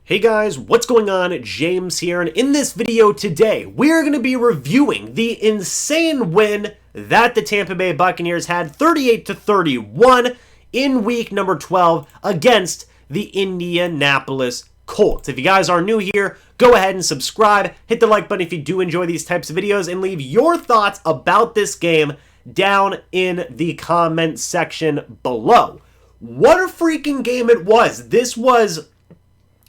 Hey guys, what's going on? James here, and in this video today, we're going to be reviewing the insane win that the Tampa Bay Buccaneers had 38-31 in week number 12 against the Indianapolis Colts. If you guys are new here, go ahead and subscribe, hit the like button if you do enjoy these types of videos, and leave your thoughts about this game down in the comment section below. What a freaking game it was. This was,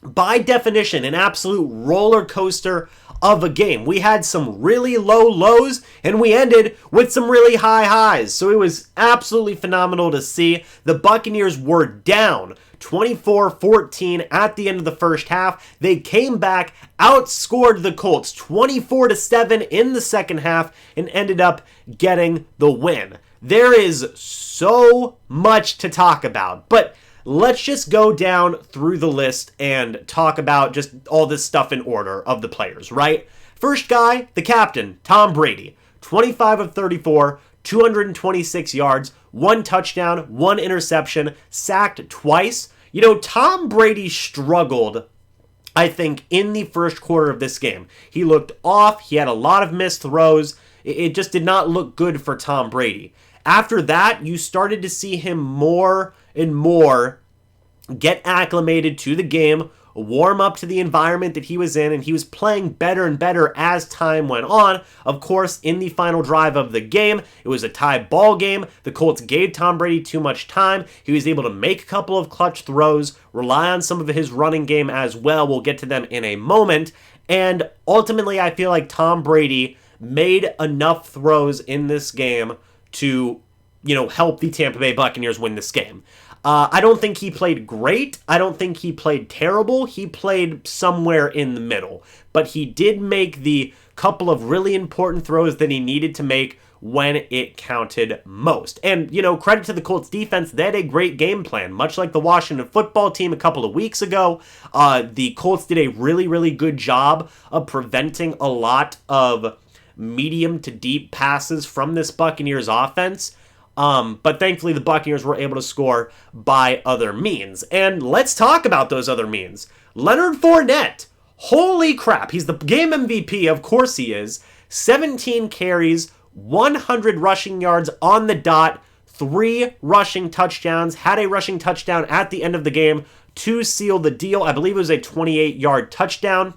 by definition, an absolute roller coaster of a game. We had some really low lows, and we ended with some really high highs. So it was absolutely phenomenal to see. The Buccaneers were down 24-14 at the end of the first half. They came back, outscored the Colts 24-7 in the second half, and ended up getting the win. There is so much to talk about, but let's just go down through the list and talk about just all this stuff in order of the players, right? First guy, the captain, Tom Brady. 25 of 34, 226 yards, 1 touchdown, 1 interception, sacked twice. You know, Tom Brady struggled, I think, in the first quarter of this game. He looked off. He had a lot of missed throws. It just did not look good for Tom Brady. After that, you started to see him more and more get acclimated to the game, warm up to the environment that he was in, and he was playing better and better as time went on. Of course, in the final drive of the game, it was a tie ball game. The Colts gave Tom Brady too much time. He was able to make a couple of clutch throws, rely on some of his running game as well. We'll get to them in a moment. And ultimately, I feel like Tom Brady made enough throws in this game to, help the Tampa Bay Buccaneers win this game. I don't think he played great. I don't think he played terrible. He played somewhere in the middle. But he did make the couple of really important throws that he needed to make when it counted most. And, credit to the Colts defense. They had a great game plan. Much like the Washington football team a couple of weeks ago, the Colts did a really, really good job of preventing a lot of medium to deep passes from this Buccaneers offense. But thankfully the Buccaneers were able to score by other means. And let's talk about those other means. Leonard Fournette. Holy crap. He's the game MVP. Of course he is. 17 carries, 100 rushing yards on the dot, 3 rushing touchdowns. Had a rushing touchdown at the end of the game to seal the deal. I believe it was a 28-yard touchdown.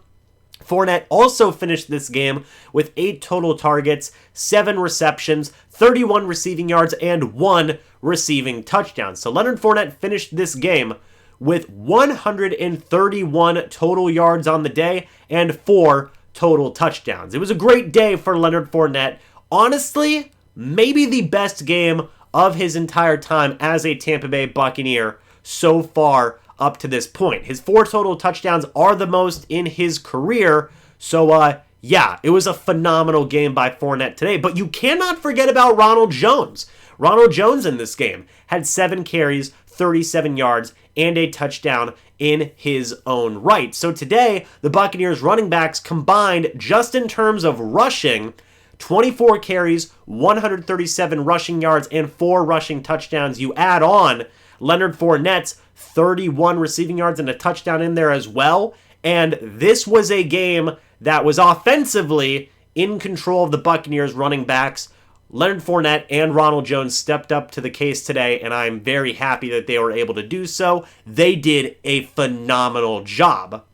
Fournette also finished this game with 8 total targets, 7 receptions, 31 receiving yards, and 1 receiving touchdown. So Leonard Fournette finished this game with 131 total yards on the day and 4 total touchdowns. It was a great day for Leonard Fournette. Honestly, maybe the best game of his entire time as a Tampa Bay Buccaneer so far up to this point. His 4 total touchdowns are the most in his career. So, yeah, it was a phenomenal game by Fournette today. But you cannot forget about Ronald Jones. Ronald Jones in this game had 7 carries, 37 yards, and a touchdown in his own right. So today, the Buccaneers running backs combined, just in terms of rushing, 24 carries, 137 rushing yards, and 4 rushing touchdowns. You add on Leonard Fournette's 31 receiving yards and a touchdown in there as well. And this was a game that was offensively in control of the Buccaneers running backs. Leonard Fournette and Ronald Jones stepped up to the case today, and I'm very happy that they were able to do so. They did a phenomenal job.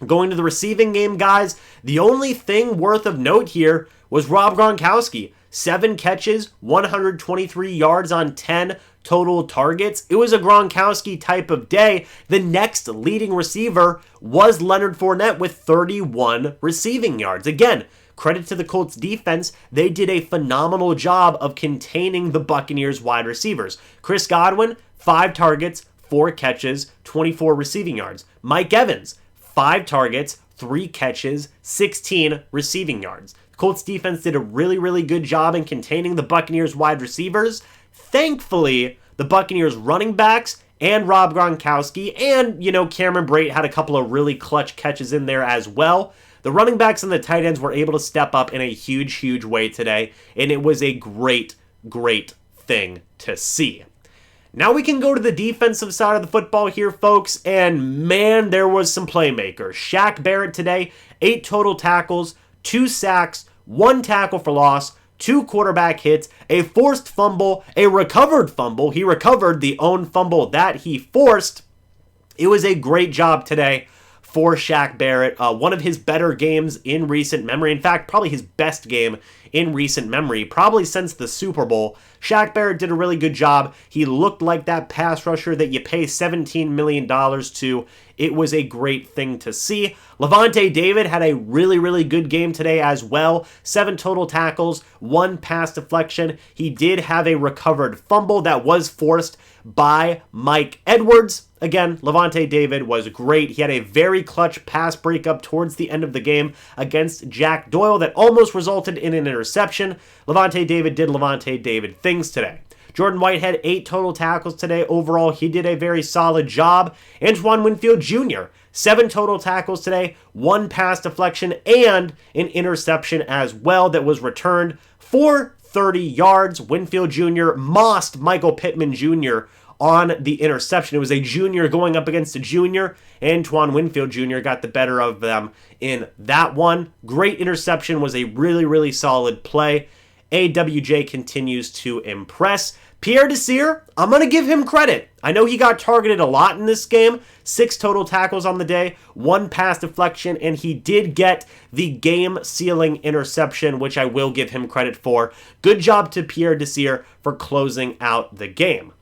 Going to the receiving game, guys, the only thing worth of note here was Rob Gronkowski. 7 catches, 123 yards on 10 total targets. It was a Gronkowski type of day. The next leading receiver was Leonard Fournette with 31 receiving yards. Again, credit to the Colts defense. They did a phenomenal job of containing the Buccaneers wide receivers. Chris Godwin, 5 targets, 4 catches, 24 receiving yards. Mike Evans, 5 targets, 3 catches, 16 receiving yards. The Colts defense did a really, really good job in containing the Buccaneers wide receivers. Thankfully, the Buccaneers running backs and Rob Gronkowski and, Cameron Brate had a couple of really clutch catches in there as well. The running backs and the tight ends were able to step up in a huge, huge way today, and it was a great, great thing to see. Now we can go to the defensive side of the football here, folks, and man, there was some playmakers. Shaq Barrett today, 8 total tackles, 2 sacks, 1 tackle for loss, 2 quarterback hits, a forced fumble, a recovered fumble. He recovered the own fumble that he forced. It was a great job today for Shaq Barrett. One of his better games in recent memory. In fact, probably his best game in recent memory, probably since the Super Bowl. Shaq Barrett did a really good job. He looked like that pass rusher that you pay $17 million to. It was a great thing to see. Lavonte David had a really, really good game today as well. 7 total tackles, 1 pass deflection. He did have a recovered fumble that was forced by Mike Edwards. Again, Lavonte David was great. He had a very clutch pass breakup towards the end of the game against Jack Doyle that almost resulted in an interception. Lavonte David did Lavonte David things today. Jordan Whitehead, 8 total tackles today. Overall, he did a very solid job. Antoine Winfield Jr., 7 total tackles today, 1 pass deflection, and an interception as well that was returned for 30 yards. Winfield Jr. mossed Michael Pittman Jr. on the interception. It was a junior going up against a junior. Antoine Winfield Jr. got the better of them in that one. Great interception, was a really, really solid play. AWJ continues to impress. Pierre Desir, I'm going to give him credit. I know he got targeted a lot in this game. 6 total tackles on the day, 1 pass deflection, and he did get the game-sealing interception, which I will give him credit for. Good job to Pierre Desir for closing out the game.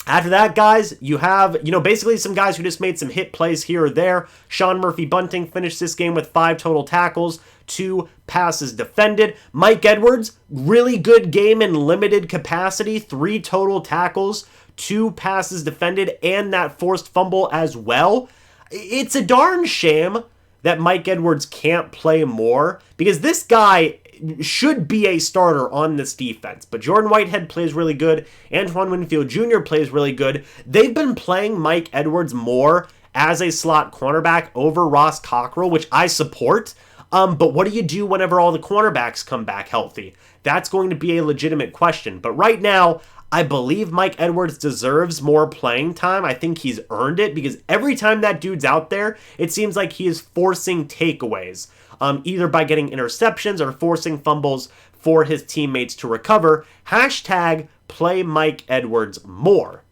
After that, guys, you have, basically some guys who just made some hit plays here or there. Sean Murphy-Bunting finished this game with 5 total tackles, 2 passes defended. Mike Edwards, really good game in limited capacity, 3 total tackles, 2 passes defended, and that forced fumble as well. It's a darn shame that Mike Edwards can't play more, because this guy should be a starter on this defense. But Jordan Whitehead plays really good. Antoine Winfield Jr. plays really good. They've been playing Mike Edwards more as a slot cornerback over Ross Cockrell, which I support. But what do you do whenever all the cornerbacks come back healthy? That's going to be a legitimate question. But right now, I believe Mike Edwards deserves more playing time. I think he's earned it, because every time that dude's out there, it seems like he is forcing takeaways. Either by getting interceptions or forcing fumbles for his teammates to recover. Hashtag play Mike Edwards more.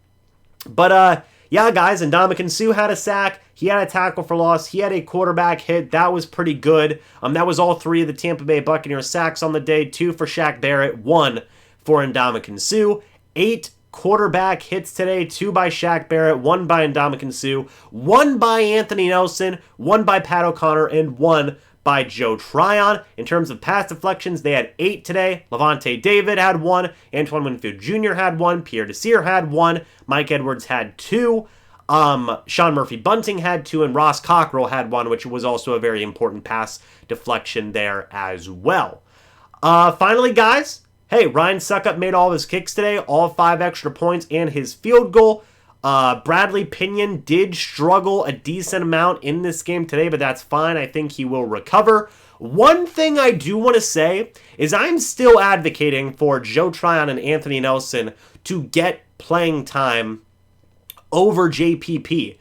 But, yeah, guys, and Ndamukong Suh had a sack. He had a tackle for loss. He had a quarterback hit. That was pretty good. That was all 3 of the Tampa Bay Buccaneers sacks on the day. 2 for Shaq Barrett, 1 for Ndamukong Suh. 8 quarterback hits today, 2 by Shaq Barrett, 1 by Ndamukong Suh, 1 by Anthony Nelson, 1 by Pat O'Connor, and 1 by Joe Tryon. In terms of pass deflections, they had 8 today. Lavonte David had 1. Antoine Winfield Jr. had 1. Pierre Desir had 1. Mike Edwards had 2. Sean Murphy-Bunting had 2. And Ross Cockrell had 1, which was also a very important pass deflection there as well. Finally, guys, hey, Ryan Suckup made all of his kicks today, all 5 extra points and his field goal. Bradley Pinion did struggle a decent amount in this game today, but that's fine. I think he will recover. One thing I do want to say is I'm still advocating for Joe Tryon and Anthony Nelson to get playing time over JPP.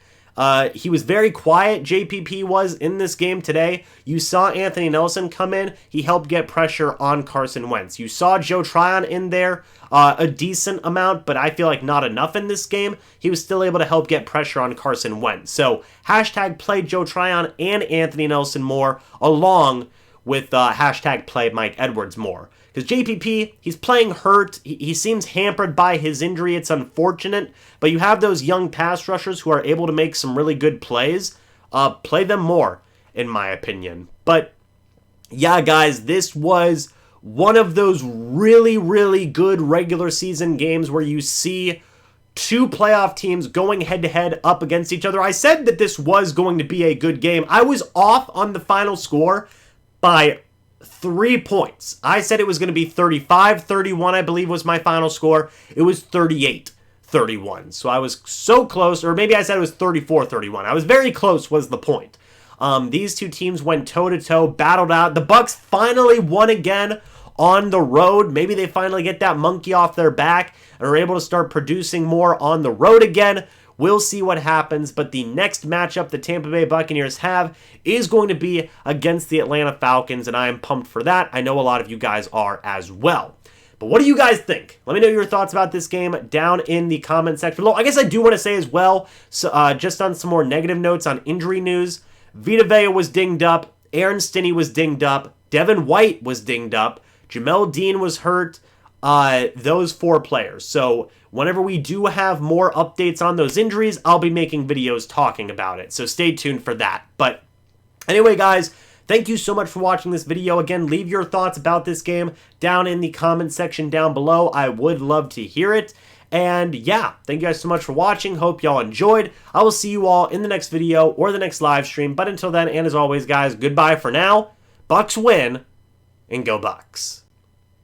He was very quiet, JPP was, in this game today. You saw Anthony Nelson come in. He helped get pressure on Carson Wentz. You saw Joe Tryon in there a decent amount, but I feel like not enough in this game. He was still able to help get pressure on Carson Wentz. So, hashtag play Joe Tryon and Anthony Nelson more, along with hashtag play Mike Edwards more. Because JPP, he's playing hurt. He seems hampered by his injury. It's unfortunate. But you have those young pass rushers who are able to make some really good plays. Play them more, in my opinion. But, yeah, guys, this was one of those really, really good regular season games where you see 2 playoff teams going head-to-head up against each other. I said that this was going to be a good game. I was off on the final score by 3 points. I said it was going to be 35-31, I believe was my final score. It was 38-31. So I was so close, or maybe I said it was 34-31. I was very close was the point. These 2 teams went toe-to-toe, battled out. The Bucs finally won again on the road. Maybe they finally get that monkey off their back and are able to start producing more on the road again. We'll see what happens, but the next matchup the Tampa Bay Buccaneers have is going to be against the Atlanta Falcons, and I am pumped for that. I know a lot of you guys are as well. But what do you guys think? Let me know your thoughts about this game down in the comment section below. I guess I do want to say as well, so, just on some more negative notes on injury news, Vita Vea was dinged up, Aaron Stinney was dinged up, Devin White was dinged up, Jamel Dean was hurt, those 4 players. So whenever we do have more updates on those injuries, I'll be making videos talking about it. So stay tuned for that. But anyway, guys, thank you so much for watching this video. Again, leave your thoughts about this game down in the comment section down below. I would love to hear it. And yeah, thank you guys so much for watching. Hope y'all enjoyed. I will see you all in the next video or the next live stream. But until then, and as always, guys, goodbye for now. Bucs win, and go Bucs.